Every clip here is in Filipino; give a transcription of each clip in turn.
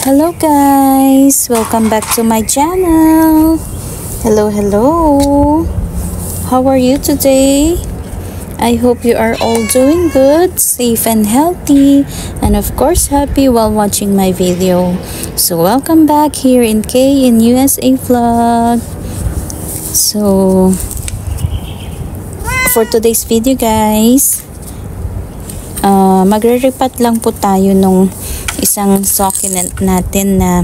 Hello guys, welcome back to my channel. Hello. How are you today? I hope you are all doing good, safe and healthy, and of course happy while watching my video. So welcome back here in K in USA vlog. So for today's video guys, magre-repat lang po tayo nung isang succulent natin na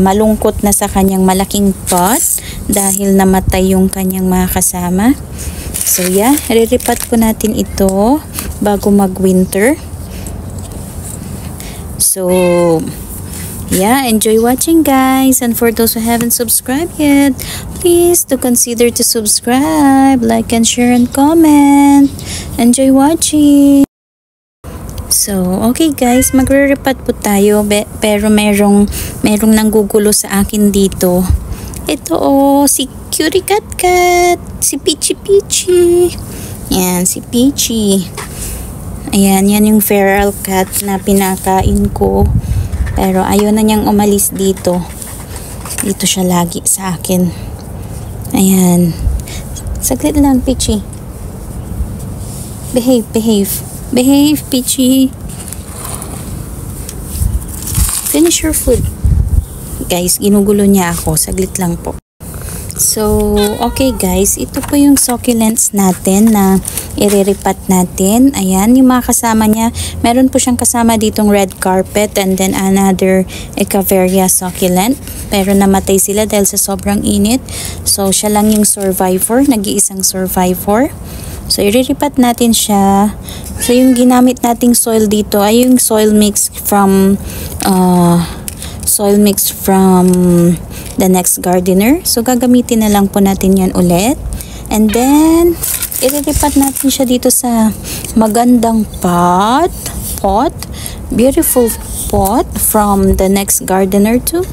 malungkot na sa kanyang malaking pot dahil namatay yung kanyang mga kasama. So yeah, re-repat po natin ito bago mag-winter. So yeah, enjoy watching guys, and for those who haven't subscribed yet, please do consider to subscribe, like and share and comment. Enjoy watching. So, okay guys, magre-repat po tayo pero merong nanggugulo sa akin dito. Ito si Cutie Cat, si Peachy. Yan, si Peachy. Ayan, yan yung feral cat na pinakain ko. Pero ayaw na niyang umalis dito. Dito siya lagi sa akin. Ayan. Saglit lang, Peachy. Behave, Peachy. Finish your food. Guys, ginugulo niya ako. Saglit lang po. So, okay guys. Ito po yung succulents natin na iriripat natin. Ayan, yung mga kasama niya. Meron po siyang kasama ditong red carpet and then another Echeveria succulent. Pero namatay sila dahil sa sobrang init. So, siya lang yung survivor. Nag-iisang survivor. So, iriripat natin siya. So, yung ginamit nating soil dito ay yung soil mix from the Next Gardener. So, gagamitin na lang po natin yan ulit. And then, iriripat natin siya dito sa magandang pot. Beautiful pot from the Next Gardener too.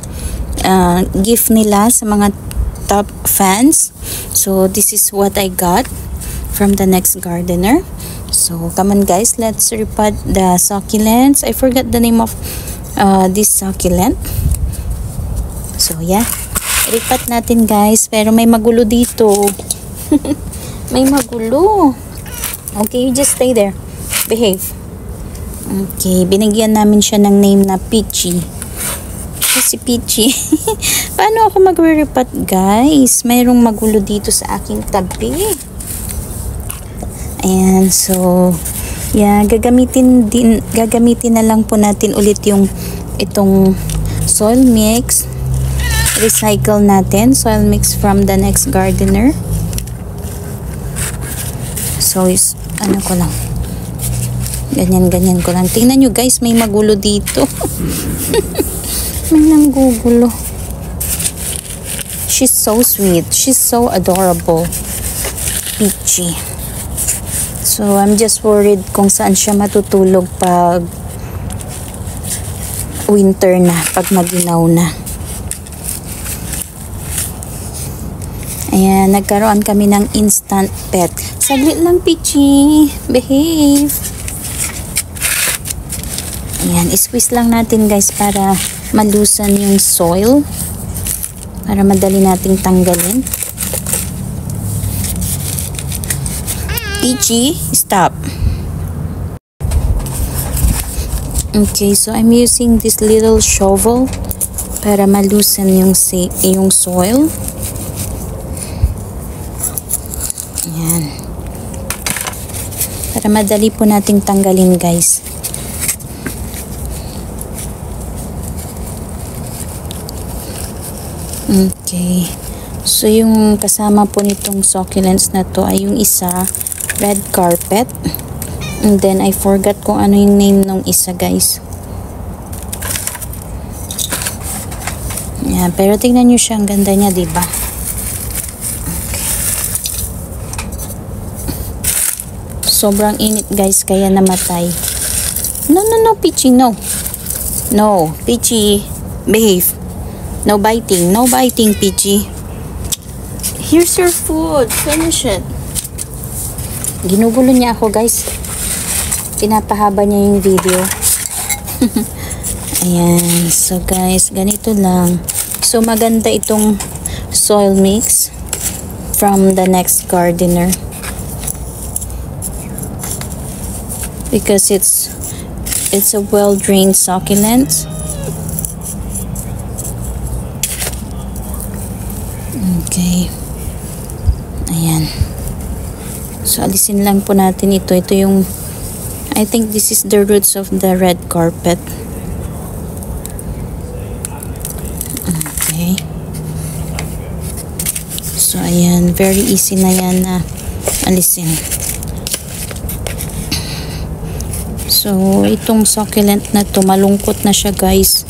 Gift nila sa mga top fans. So, this is what I got from the Next Gardener. So come on guys, let's repat the succulents. I forgot the name of this succulent. So yeah, repat natin guys, pero may magulo dito. May magulo. Okay, you just stay there. Behave. Okay, binigyan namin siya ng name na Peachy. Siya si Peachy. Paano ako magre-repat guys? Mayroong magulo dito sa aking tabi. And so, yeah, gagamitin na lang po natin ulit itong soil mix. Recycle natin, soil mix from the Next Gardener. So, ano ko lang. Ganyan ko lang. Tingnan nyo guys, may magulo dito. May nanggugulo. She's so sweet. She's so adorable. Peachy. So, I'm just worried kung saan siya matutulog pag winter na, pag maginaw na. Ayan, nagkaroon kami ng instant pet. Saglit lang, Peachy. Behave. Ayan, squeeze lang natin guys para malusan yung soil. Para madali nating tanggalin. Peachy, stop. Okay, so I'm using this little shovel para malusan yung soil. Ayan. Para madali po nating tanggalin guys. Okay. So yung kasama po nitong succulents na to ay yung isa red carpet, and then I forgot kung ano yung name ng isa guys. Yeah, pero tingnan nyo siya, ang ganda niya, diba? Okay. Sobrang init guys, kaya namatay. No, Peachy, no, Peachy, behave. No biting, Peachy. Here's your food, finish it. Ginugulo niya ako guys. Pinapahaba niya yung video. Ayan. So guys, ganito lang. So maganda itong soil mix from the Next Gardener. Because it's a well-drained succulent. Okay. Ayan. So alisin lang po natin ito. Ito yung, I think this is the roots of the red carpet. Okay. So ayan, very easy na yan na alisin. So itong succulent na to, malungkot na siya guys.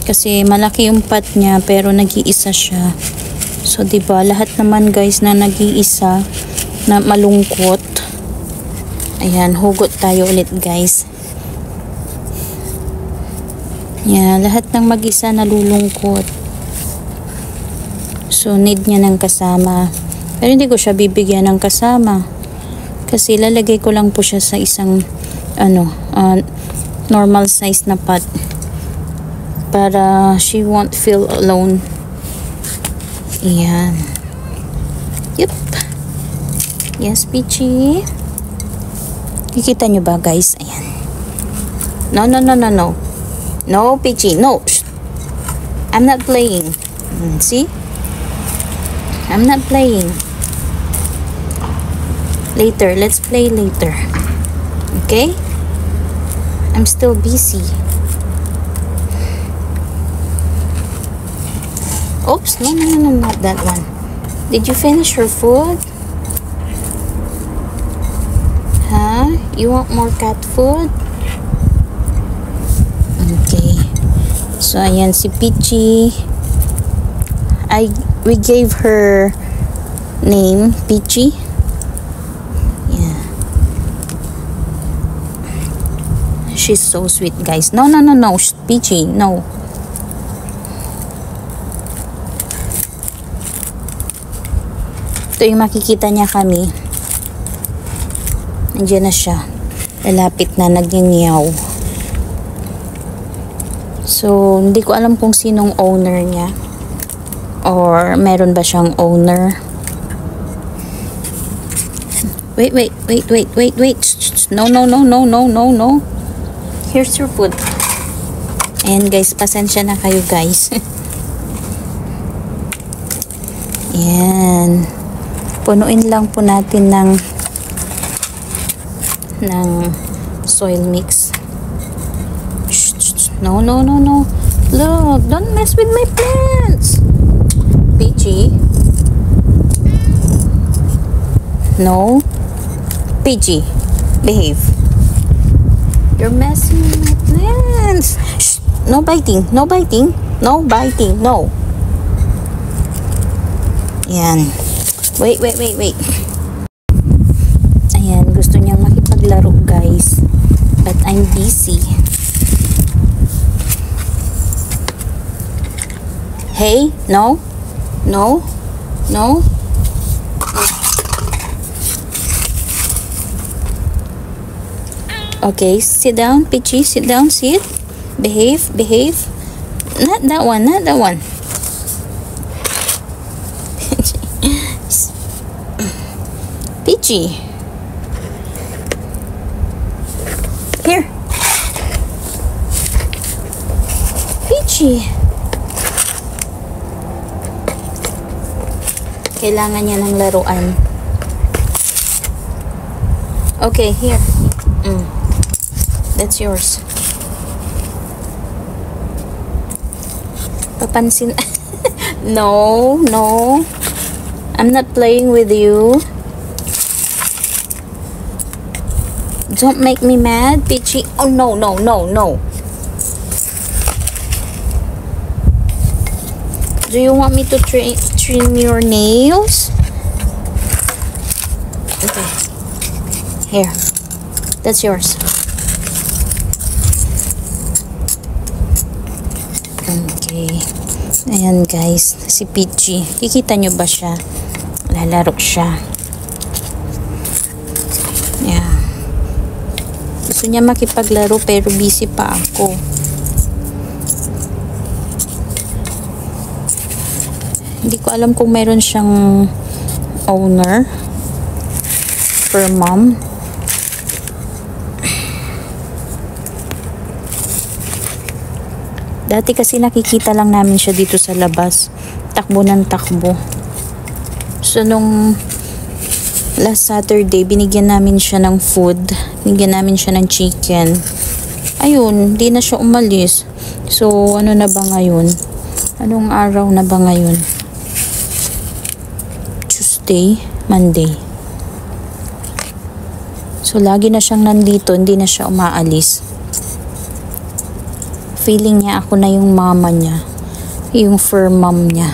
Kasi malaki yung pot niya pero nag-iisa siya. So diba, lahat naman guys na nag-iisa na malungkot. Ayan, hugot tayo ulit guys. Yan, lahat ng mag-isa nalulungkot. So need niya ng kasama. Pero hindi ko siya bibigyan ng kasama. Kasi lalagay ko lang po siya sa isang normal size na pot. Para she won't feel alone. Ayan. Yup. Yes, Peachy. Kikita nyo ba, guys? Ayan. No, no, no, no, no. No, Peachy. No. Shh. I'm not playing. See? I'm not playing. Later. Let's play later. Okay? I'm still busy. Oops, no, no, no, no, not that one. Did you finish your food? Huh? You want more cat food? Okay. So, ayan si Peachy. We gave her name, Peachy. Yeah. She's so sweet, guys. No, no, no, no. Peachy, no. Ito yung makikita niya kami. Nandiyan na siya. Lalapit na, nagningiyaw. So, hindi ko alam kung sinong owner niya. Or, meron ba siyang owner? Wait. No, no, no, no, no, no, no. Here's your food. And guys, pasensya na kayo guys. Yan. Punuin lang po natin ng soil mix. Shh. No, no, no, no. Look, don't mess with my plants. Peachy. No. Peachy, behave. You're messing with my plants. Shh. No biting, no biting. No biting, no. Yan. Wait. Ayan, gusto niyang makipaglaro guys. But I'm busy. Hey, no. Okay, sit down, Peachy, sit down, sit. Behave. Not that one. Peachy. Here. Peachy. Kailangan niya ng laruan. Okay, here. That's yours. Papansin. No. I'm not playing with you. Don't make me mad, Peachy. Oh, no. Do you want me to trim your nails? Okay. Here. That's yours. Okay. Ayan guys, si Peachy. Kikita nyo ba siya? Lalaro siya. Yeah. Gusto niya makipaglaro pero busy pa ako. Hindi ko alam kung meron siyang owner. Per mom. Dati kasi nakikita lang namin siya dito sa labas. Takbo ng takbo. So, nung last Saturday, binigyan namin siya ng food. Binigyan namin siya ng chicken. Ayun, di na siya umalis. So, ano na ba ngayon? Anong araw na ba ngayon? Tuesday, Monday. So, lagi na siyang nandito. Hindi na siya umaalis. Feeling niya ako na yung mama niya. Yung fur mom niya.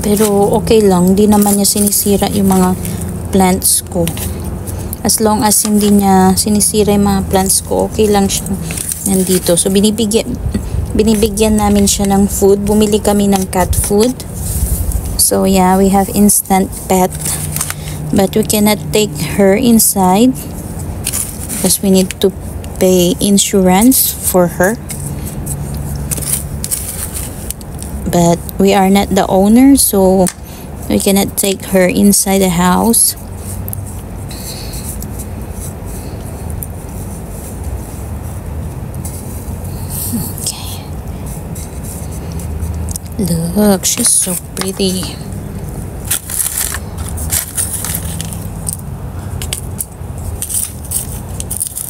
Pero okay lang. Hindi naman niya sinisira yung mga plants ko. As long as hindi niya sinisira yung mga plants ko, okay lang siya nandito. So, binibigyan namin siya ng food. Bumili kami ng cat food. So, yeah, we have instant pet. But we cannot take her inside because we need to pay insurance for her. But we are not the owner, so we cannot take her inside the house. Okay. Look, she's so pretty.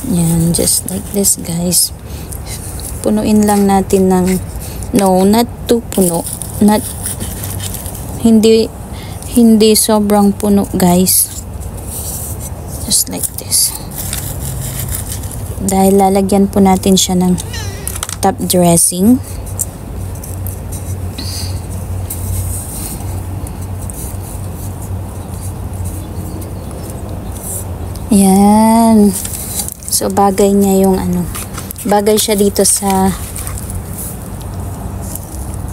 Yan, just like this, guys. Punuin lang natin ng, no, not too puno. Not, hindi sobrang puno, guys. Just like this. Dahil lalagyan po natin siya ng top dressing. Yan. So, bagay niya yung ano. Bagay siya dito sa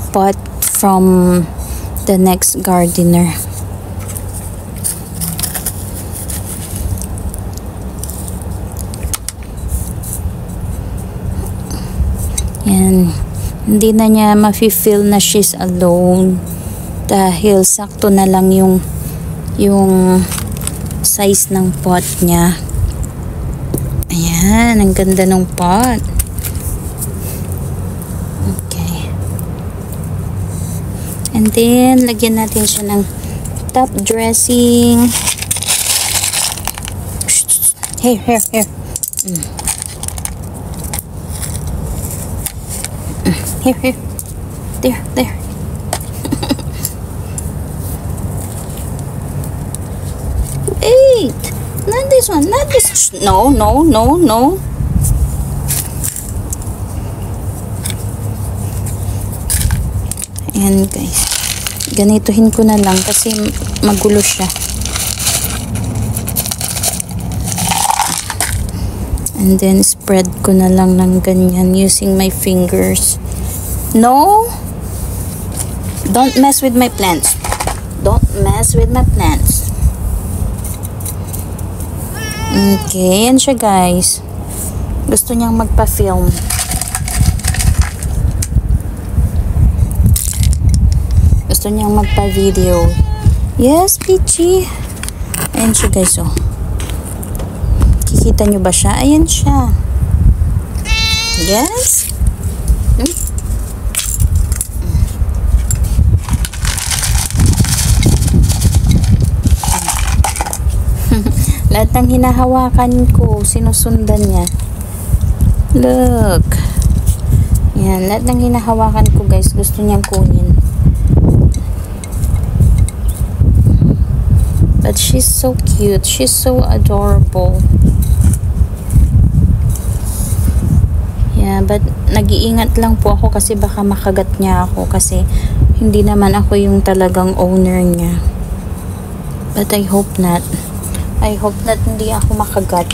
pot from the next gardener. Yan. Hindi na niya mafe-feel na she's alone. Dahil sakto na lang yung size ng pot niya. Ayan, ang ganda ng pot. Okay. And then, lagyan natin siya ng top dressing. Here. Here. There. Wait! Not this one. Not this. No. Ayan, guys. Ganituhin ko na lang kasi magulo siya. And then, spread ko na lang ng ganyan using my fingers. No! Don't mess with my plants. Don't mess with my plants. Okay, yan siya, guys. Gusto niyang magpa-film. Gusto niyang magpa-video. Yes, Peachy. Ayan siya, guys, oh. Kikita niyo ba siya? Ayan siya. Yes? Lahat ng hinahawakan ko, sinusundan niya. Look. Yan, lahat ng hinahawakan ko, guys, gusto niyang kunin. But she's so cute. She's so adorable. Yeah, but nag-iingat lang po ako kasi baka makagat niya ako kasi hindi naman ako yung talagang owner niya. But I hope not. I hope that hindi ako makagat.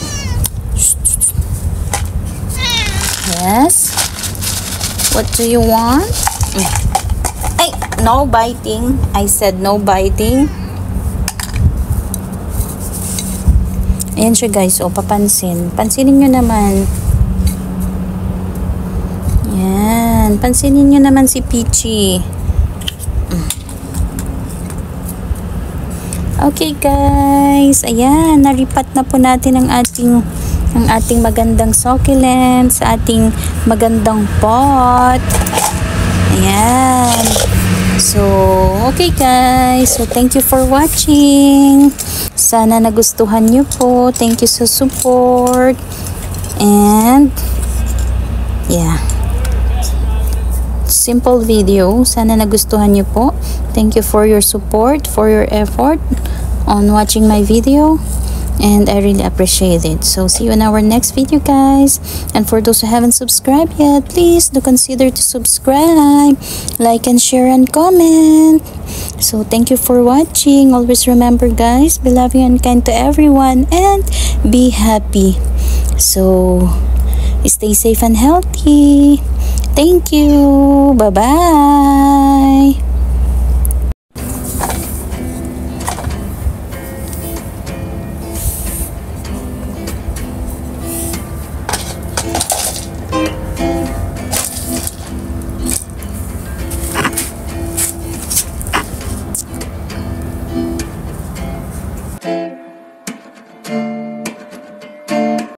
Yes? What do you want? Ay, no biting. I said no biting. Ayan siya, guys. O, papansin. Pansinin nyo naman. Yan. Pansinin nyo naman si Peachy. Okay guys, ayan, naripat na po natin ang ating magandang succulent sa ating magandang pot. Ayan. So, okay guys. So, thank you for watching. Sana nagustuhan nyo po. Thank you sa support. And, yeah. Simple video. Sana nagustuhan nyo po. Thank you for your support, for your effort on watching my video. And I really appreciate it. So, see you in our next video, guys. And for those who haven't subscribed yet, please do consider to subscribe, like, and share, and comment. So, thank you for watching. Always remember, guys, be loving and kind to everyone, and be happy. So, stay safe and healthy. Thank you. Bye-bye.